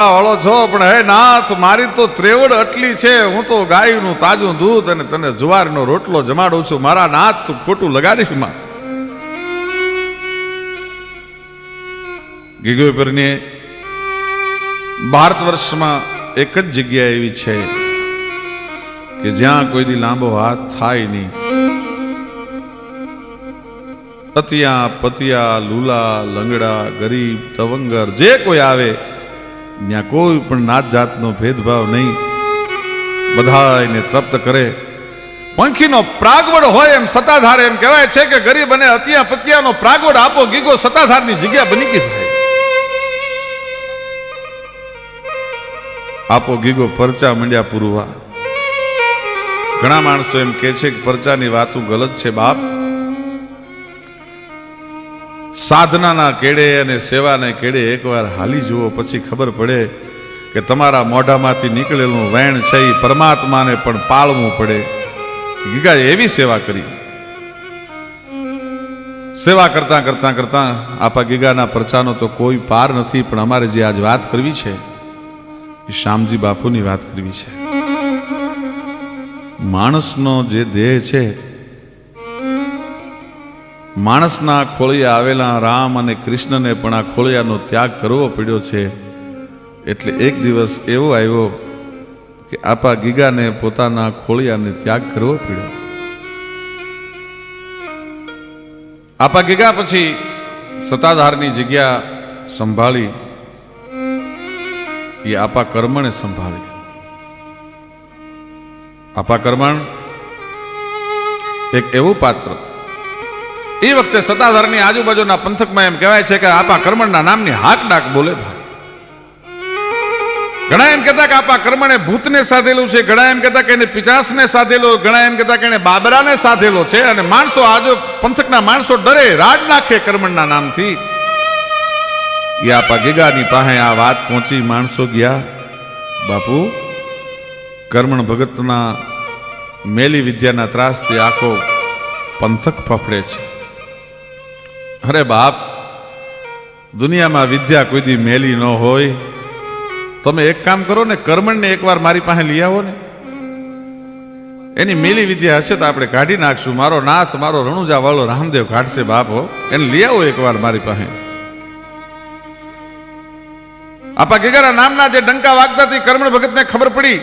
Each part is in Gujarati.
વાળો છો પણ હે નાથ મારી તો ત્રેવડ આટલી છે, હું તો ગાયનું તાજું દૂધ અને તને જુવારનો રોટલો જમાડું છું, મારા નાથ તું ખોટું લગાડીશ માં. ગીગોપરની ભારત વર્ષમાં એક જ જગ્યા એવી છે કે જ્યાં કોઈથી લાંબો હાથ થાય નહીં. અતિયા પતિયા લુલા લંગડા ગરીબ તવંગર જે કોઈ આવે ત્યાં કોઈ પણ નાત જાતનો ભેદભાવ નહીં, બધાને તૃપ્ત કરે. પંખીનો પ્રાગવડ હોય એમ સતાધાર એમ કહેવાય છે કે ગરીબ અને અતિયા પતિયાનો પ્રાગવડ આપો ગીગો સતાધારની જગ્યા બની ગઈ થાય. આપો ગીગો પરચા મંડ્યા પૂરવા. ઘણા માણસો એમ કે છે કે પરચાની વાતો ગલત છે બાપ. સાધનાના કેડે અને સેવાના કેડે એકવાર હાલી જુઓ, પછી ખબર પડે કે તમારા મોઢામાંથી નીકળેલું વેણ છે એ પરમાત્માને પણ પાળવું પડે. ગીગાએ એવી સેવા કરી. સેવા કરતા કરતા કરતા આપા ગીગાના પરચાનો તો કોઈ પાર નથી, પણ અમારે જે આજ વાત કરવી છે એ શામજી બાપુની વાત કરવી છે. માણસનો જે દેહ છે, માણસના ખોળિયા આવેલા રામ અને કૃષ્ણને પણ આ ખોળિયાનો ત્યાગ કરવો પડ્યો છે. એટલે એક દિવસ એવો આવ્યો કે આપા ગીગાને પોતાના ખોળિયાને ત્યાગ કરવો પડ્યો. આપા ગીગા પછી સતાધારની જગ્યા સંભાળી એ આપા કર્મણે સંભાળી. આપા કર્મણ એક એવું પાત્ર, એ વખતે સતાધારની આજુબાજુના પંથકમાં એમ કહેવાય છે કે આપા કર્મણના નામની હાક ડાક બોલે. ઘણા એમ કહેતા કે આપા કર્મણે ભૂતને સાધેલું છે, ઘણા એમ કહેતા કે એને પિચાસને સાધેલો, ઘણા એમ કહેતા કે એને બાબરાને સાધેલો છે. અને માણસો આજુ પંથકના માણસો ડરે, રાડ નાખે કર્મણના નામથી. એ આપા ગીગાની પાસે આ વાત પહોંચી. માણસો ગયા, બાપુ કર્મણ ભગતના મેલી વિદ્યાના ત્રાસથી આખો પંથક ફફડે છે. અરે બાપ, દુનિયામાં વિદ્યા કોઈ દી મેલી ન હોય. તમે એક કામ કરો ને, કર્મણને એકવાર મારી પાસે લઈ આવો ને. એની મેલી વિદ્યા હશે તો આપણે કાઢી નાખશું. મારો નાથ, મારો રણુજા વાળો રામદેવ કાઢશે બાપો. એને લઈ આવો એકવાર મારી પાસે. આપા ગીગાના નામના જે ડંકા વાગતા હતી, કર્મણ ભગતને ખબર પડી.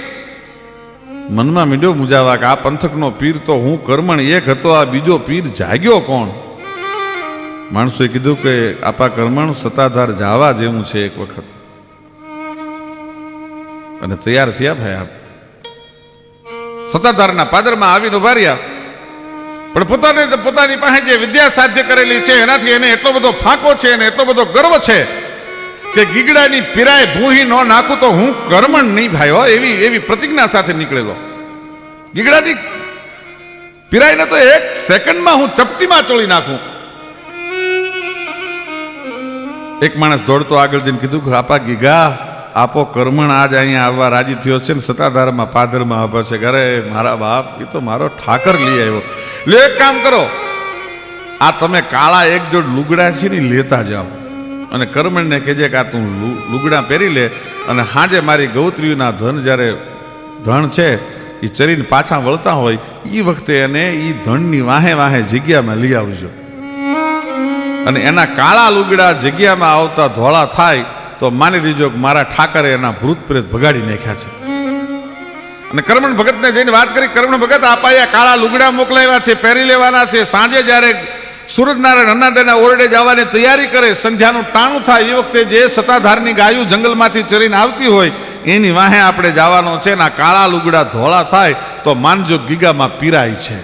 મનમાં મીંડો મુજાવા કે આ પંથકનો પીર તો હું કર્મણ એક હતો, આ બીજો પીર જાગ્યો કોણ? માણસોએ કીધું કે આપા કર્મણ સતાધાર જાવા જેવું છે એક વખત. અને તૈયાર થયા ભાઈ. આપ સતાધારના પાદરમાં આવીને ઉભા રહ્યા. પણ પોતાની પાસે જે વિદ્યા સાધ્ય કરેલી છે એનાથી એને એટલો બધો ફાંકો છે અને એટલો બધો ગર્વ છે કે ગીગડાની પીરાય ભૂહી ન નાખું તો હું કર્મણ નહીં ભાઈ હો, એવી પ્રતિજ્ઞા સાથે નીકળેલો. ગીગડાની પીરાયને તો એક સેકન્ડમાં હું ચપટીમાં ચોળી નાખું. એક માણસ દોડતો આગળ જઈને કીધું કે આપા ગીગા, આપો કર્મણ આજ અહીંયા આવવા રાજી થયો છે ને સતાધારમાં પાદરમાં આભા છે. અરે મારા બાપ, એ તો મારો ઠાકર લઈ આવ્યો. લે એક કામ કરો, આ તમે કાળા એક જોડ લુગડા છે ને લેતા જાઓ અને કર્મણને કહેજે કે આ તું લુગડા પહેરી લે અને હાજે મારી ગૌત્રીના ધન જ્યારે ધન છે એ ચરીને પાછા વળતા હોય એ વખતે એને એ ધનની વાહે વાહે જગ્યામાં લઈ આવજો. અને એના કાળા લુગડા જગ્યામાં આવતા ધોળા થાય તો માની લીજો કે મારા ઠાકરે એના ભૂત પ્રેત ભગાડી નાખ્યા છે. અને કર્મણ ભગતને જઈને વાત કરી. કર્મણ ભગત આપાયા કાળા લુગડા મોકલાવ્યા છે, પહેરી લેવાના છે. સાંજે જ્યારે સૂરજનારાયણ અન્નાદેના ઓરડે જવાની તૈયારી કરે, સંધ્યાનું ટાણું થાય એ વખતે જે સતાધારની ગાયું જંગલમાંથી ચરીને આવતી હોય એની વાહે આપણે જવાનો છે. ના કાળા લુગડા ધોળા થાય તો માનજો ગીગામાં પીરાય છે.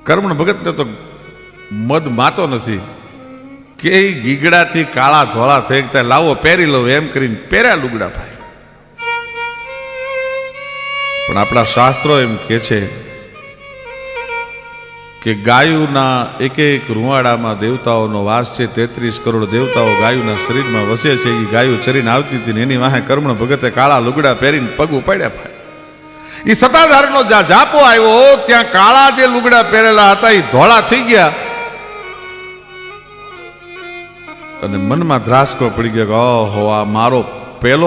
કર્મણ ભગતને તો મદ માતો નથી કે ગીગડાથી કાળા ધોળા થઈ ગયા, લાવો પહેરી લો એમ કરીને પહેર્યા લુગડા ભાઈ. પણ આપણા શાસ્ત્રો એમ કે છે કે ગાયુના એક એક રૂવાડામાં દેવતાઓનો વાસ છે. 33 કરોડ દેવતાઓ ગાયુના શરીરમાં વસે છે. એ ગાયું ચરીને આવતી હતી ને એની વાહે કર્મણ ભગતે કાળા લુગડા પહેરીને પગ ઉપાડ્યા ભાઈ. એ સતાધારનો જ્યાં જાપો આવ્યો ત્યાં કાળા જે લુગડા પહેરેલા હતા એ ધોળા થઈ ગયા અને મનમાં ધ્રાસકો પડી ગયો કે ઓહો આ મારો પહેલો